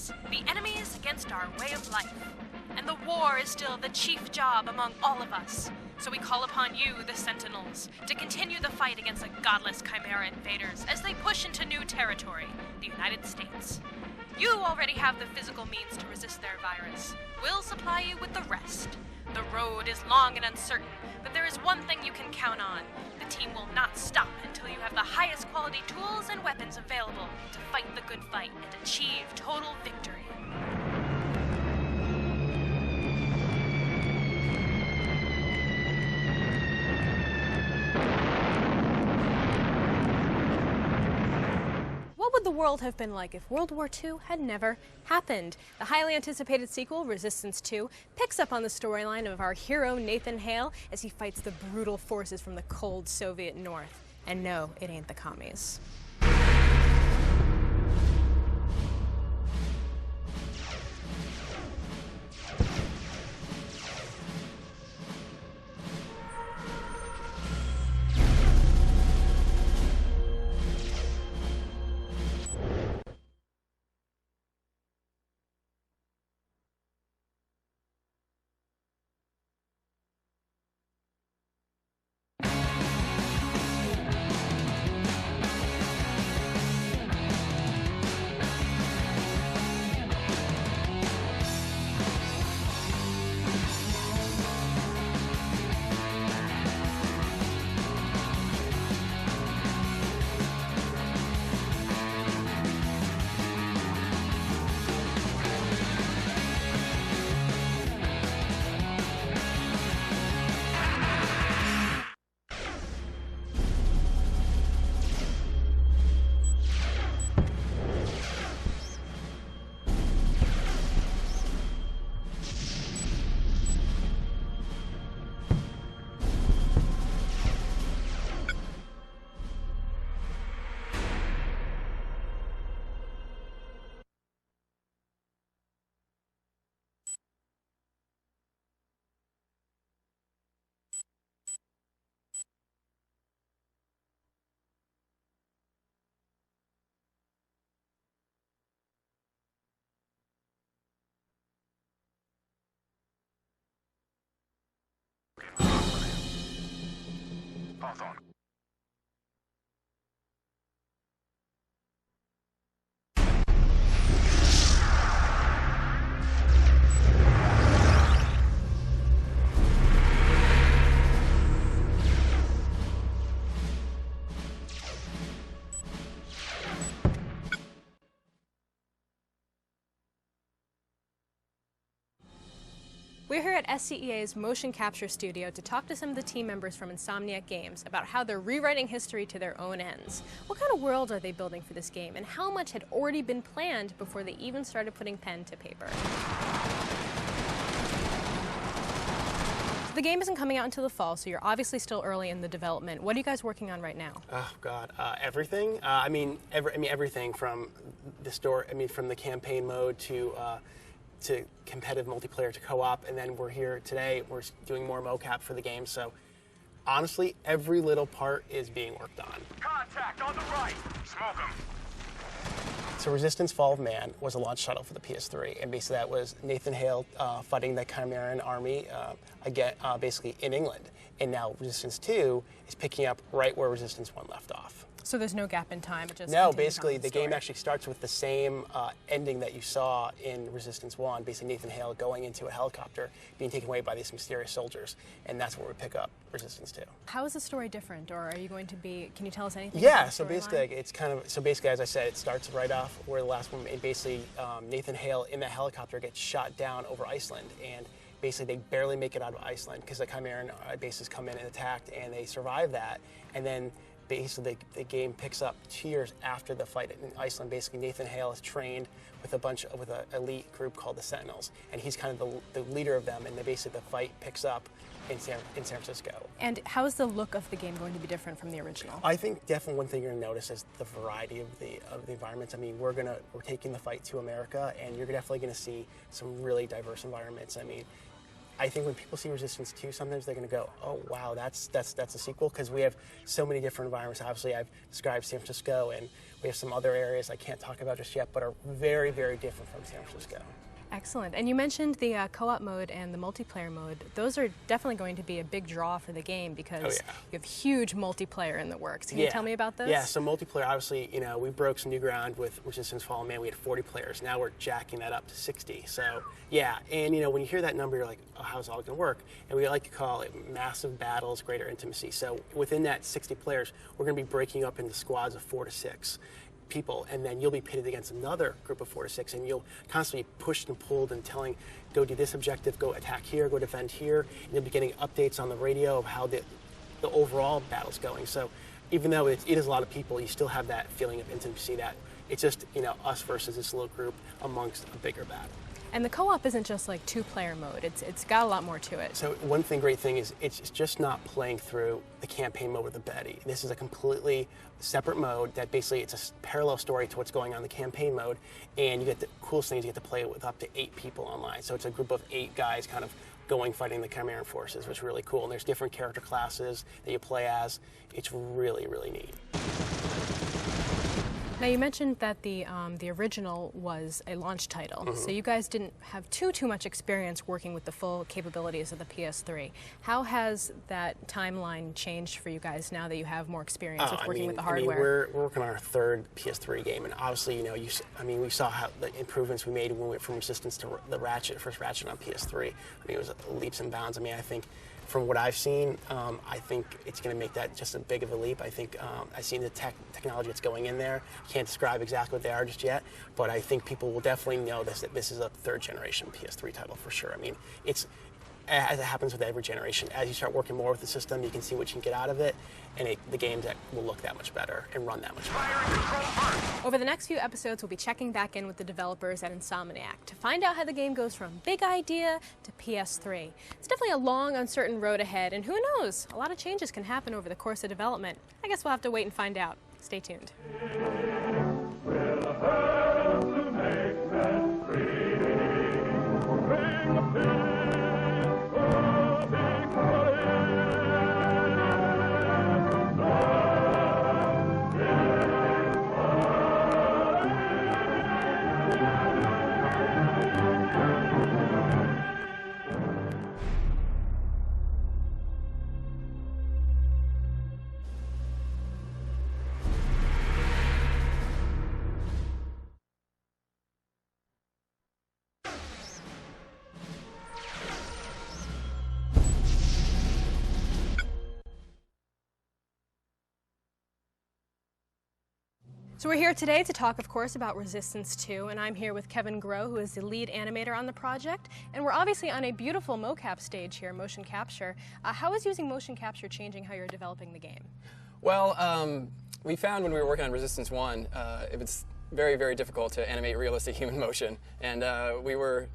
us. The enemy is against our way of life, and the war is still the chief job among all of us. So we call upon you, the Sentinels, to continue the fight against the godless Chimera invaders as they push into new territory, the United States. You already have the physical means to resist their virus. We'll supply you with the rest. The road is long and uncertain, but there is one thing you can count on. The team will not stop until you have the highest quality tools and weapons available to fight the good fight and achieve total victory. What would the world have been like if World War II had never happened? The highly anticipated sequel, Resistance 2, picks up on the storyline of our hero Nathan Hale as he fights the brutal forces from the cold Soviet North. And no, it ain't the commies. Hawthorne. We're here at SCEA's motion capture studio to talk to some of the team members from Insomniac Games about how they're rewriting history to their own ends. What kind of world are they building for this game, and how much had already been planned before they even started putting pen to paper? The game isn't coming out until the fall, so you're obviously still early in the development. What are you guys working on right now? Oh God, everything. Everything from the story. From the campaign mode to competitive multiplayer to co-op, and then we're here today. We're doing more mocap for the game. So honestly, every little part is being worked on. Contact on the right. Smoke him. So Resistance: Fall of Man was a launch title for the PS3, and basically that was Nathan Hale fighting the Chimeran army basically in England. And now Resistance 2 is picking up right where Resistance 1 left off. So there's no gap in time? It just no, basically the game actually starts with the same ending that you saw in Resistance 1, basically Nathan Hale going into a helicopter, being taken away by these mysterious soldiers, and that's where we pick up Resistance 2. How is the story different, or are you going to be, can you tell us anything? Yeah, so basically as I said, it starts right off where the last one, and basically Nathan Hale in that helicopter gets shot down over Iceland, and basically they barely make it out of Iceland because the Chimeran bases come in and attacked, and they survive that, and then basically the game picks up 2 years after the fight in Iceland. Basically Nathan Hale is trained with an elite group called the Sentinels, and he's kind of the leader of them, and basically the fight picks up in San Francisco. And how is the look of the game going to be different from the original? I think definitely one thing you're going to notice is the variety of the environments. I mean, we're taking the fight to America, and you're definitely going to see some really diverse environments. I mean, I think when people see Resistance 2, sometimes they're going to go, oh, wow, that's a sequel, because we have so many different environments. Obviously, I've described San Francisco, and we have some other areas I can't talk about just yet, but are very, very different from San Francisco. Excellent. And you mentioned the co-op mode and the multiplayer mode. Those are definitely going to be a big draw for the game because you have huge multiplayer in the works. Can you tell me about those? Yeah, so multiplayer, obviously, you know, we broke some new ground with Resistance Fall Man. We had 40 players. Now we're jacking that up to 60. So, yeah, and, you know, when you hear that number, you're like, oh, how's it all going to work? And we like to call it massive battles, greater intimacy. So within that 60 players, we're going to be breaking up into squads of 4 to 6 people, and then you'll be pitted against another group of 4 to 6, and you'll constantly be pushed and pulled and telling, go do this objective, go attack here, go defend here, and you'll be getting updates on the radio of how the overall battle's going. So even though it is a lot of people, you still have that feeling of intimacy that it's just, you know, us versus this little group amongst a bigger battle. And the co-op isn't just like 2-player mode. It's got a lot more to it. So one great thing is it's just not playing through the campaign mode with the Betty. This is a completely separate mode that basically it's a parallel story to what's going on in the campaign mode, and you get the coolest thing is you get to play it with up to 8 people online. So it's a group of 8 guys kind of going fighting the Chimeran forces, which is really cool. And there's different character classes that you play as. It's really, really neat. Now you mentioned that the original was a launch title, so you guys didn't have too much experience working with the full capabilities of the PS3. How has that timeline changed for you guys now that you have more experience with working with the hardware? I mean, we're working on our 3rd PS3 game, and obviously, you know, we saw how the improvements we made when we went from Resistance to the first Ratchet on PS3. I mean, it was leaps and bounds. I mean, I think from what I've seen, I think it's going to make that just as big of a leap. I think I've seen the technology that's going in there. I can't describe exactly what they are just yet, but I think people will definitely know that this is a 3rd generation PS3 title for sure. I mean, it's, as it happens with every generation, as you start working more with the system, you can see what you can get out of it, and the games that will look that much better and run that much better. Over the next few episodes, we'll be checking back in with the developers at Insomniac to find out how the game goes from big idea to PS3. It's definitely a long, uncertain road ahead, and who knows, a lot of changes can happen over the course of development. I guess we'll have to wait and find out. Stay tuned. So we're here today to talk, of course, about Resistance 2, and I'm here with Kevin Qore, who is the lead animator on the project, and we're obviously on a beautiful mocap stage here, motion capture. How is using motion capture changing how you're developing the game? Well, we found when we were working on Resistance 1, it was very, very difficult to animate realistic human motion, and we were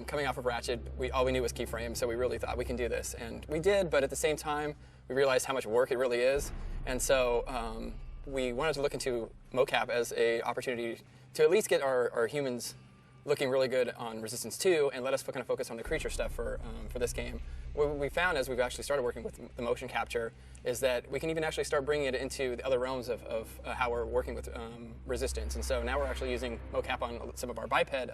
coming off of Ratchet. All we knew was keyframe, so we really thought we can do this, and we did, but at the same time, we realized how much work it really is, and so we wanted to look into mocap as an opportunity to at least get our humans looking really good on Resistance 2 and let us kind of focus on the creature stuff for this game. What we found as we've actually started working with the motion capture is that we can even actually start bringing it into the other realms of how we're working with Resistance. And so now we're actually using mocap on some of our biped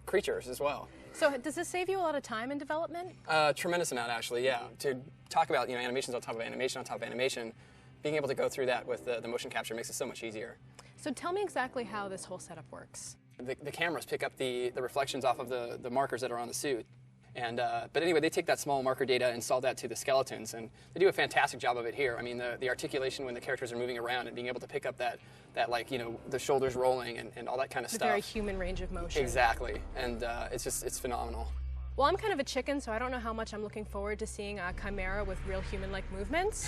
creatures as well. So does this save you a lot of time in development? Tremendous amount, actually, yeah. To talk about animations on top of animation on top of animation, being able to go through that with the motion capture makes it so much easier. So tell me exactly how this whole setup works. The cameras pick up the reflections off of the markers that are on the suit. And, but anyway, they take that small marker data and solve that to the skeletons, and they do a fantastic job of it here. I mean, the articulation when the characters are moving around and being able to pick up that like, the shoulders rolling and all that kind of stuff. The very human range of motion. Exactly, and it's phenomenal. Well, I'm kind of a chicken, so I don't know how much I'm looking forward to seeing a Chimera with real human-like movements.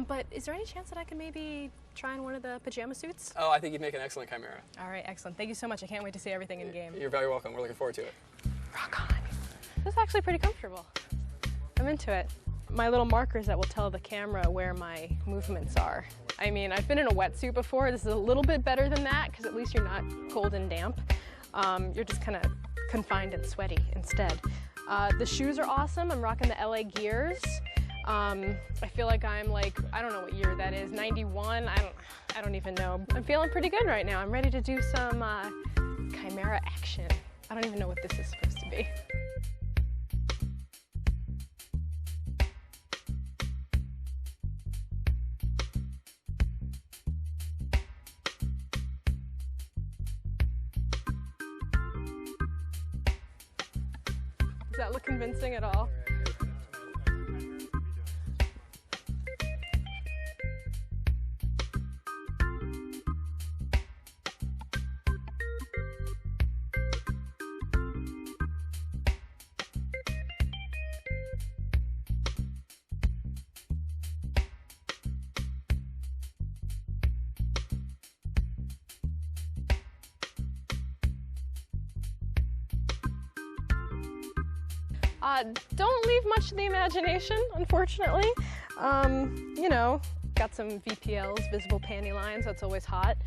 But is there any chance that I can maybe try on one of the pajama suits? Oh, I think you'd make an excellent Chimera. All right, excellent. Thank you so much. I can't wait to see everything in game. You're very welcome. We're looking forward to it. Rock on. This is actually pretty comfortable. I'm into it. My little markers that will tell the camera where my movements are. I mean, I've been in a wetsuit before. This is a little bit better than that because at least you're not cold and damp. You're just kind of confined and sweaty instead. The shoes are awesome. I'm rocking the LA Gears. I feel like I'm like, I don't know what year that is, 91? I don't even know. I'm feeling pretty good right now. I'm ready to do some Chimera action. I don't even know what this is supposed to be. Does that look convincing at all? Don't leave much to the imagination, unfortunately. You know, got some VPLs, visible panty lines, that's always hot.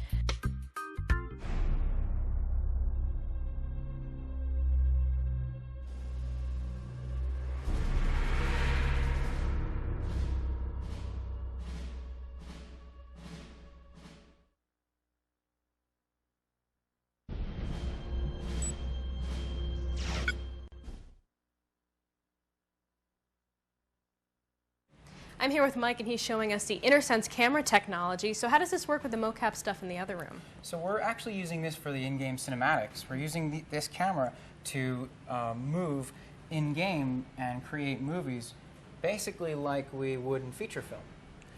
I'm here with Mike and he's showing us the InnerSense camera technology. So how does this work with the mocap stuff in the other room? So we're actually using this for the in-game cinematics. We're using this camera to move in-game and create movies basically like we would in feature film.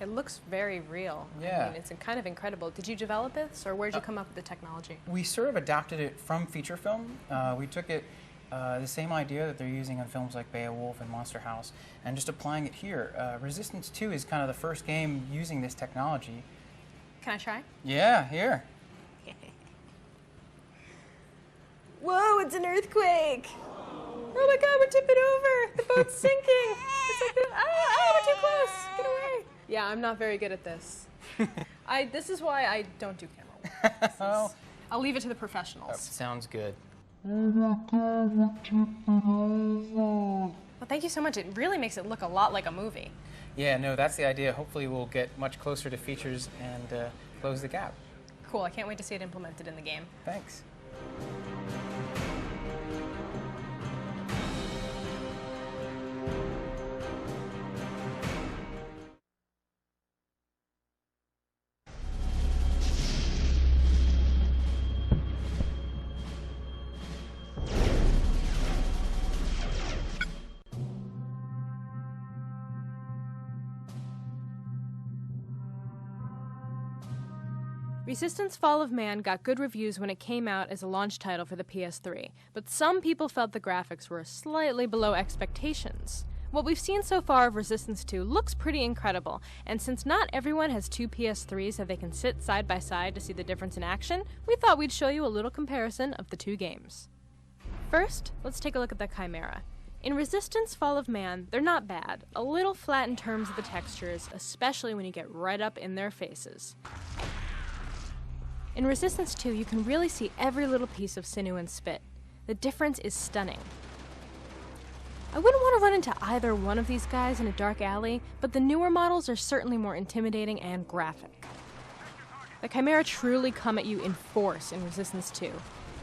It looks very real. Yeah. I mean, it's kind of incredible. Did you develop this, or where did you come up with the technology? We sort of adapted it from feature film. We took it, the same idea that they're using on films like Beowulf and Monster House, and just applying it here. Resistance 2 is kind of the first game using this technology. Can I try? Yeah, here. Whoa, it's an earthquake! Oh my god, we're tipping over! The boat's sinking! It's like, we're too close! Get away! Yeah, I'm not very good at this. This is why I don't do camera work. I'll leave it to the professionals. Sounds good. Well, thank you so much. It really makes it look a lot like a movie. Yeah, no, that's the idea. Hopefully we'll get much closer to features and close the gap. Cool, I can't wait to see it implemented in the game. Thanks. Resistance Fall of Man got good reviews when it came out as a launch title for the PS3, but some people felt the graphics were slightly below expectations. What we've seen so far of Resistance 2 looks pretty incredible, and since not everyone has two PS3s that they can sit side by side to see the difference in action, we thought we'd show you a little comparison of the two games. First, let's take a look at the Chimera. In Resistance Fall of Man, they're not bad, a little flat in terms of the textures, especially when you get right up in their faces. In Resistance 2, you can really see every little piece of sinew and spit. The difference is stunning. I wouldn't want to run into either one of these guys in a dark alley, but the newer models are certainly more intimidating and graphic. The Chimera truly come at you in force in Resistance 2.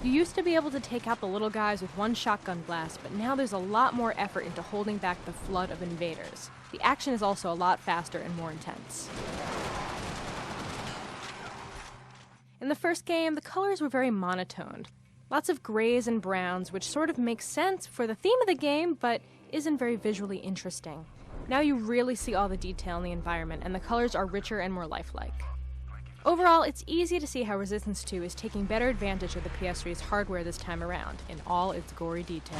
You used to be able to take out the little guys with one shotgun blast, but now there's a lot more effort into holding back the flood of invaders. The action is also a lot faster and more intense. In the first game, the colors were very monotoned. Lots of grays and browns, which sort of makes sense for the theme of the game, but isn't very visually interesting. Now you really see all the detail in the environment, and the colors are richer and more lifelike. Overall, it's easy to see how Resistance 2 is taking better advantage of the PS3's hardware this time around, in all its gory detail.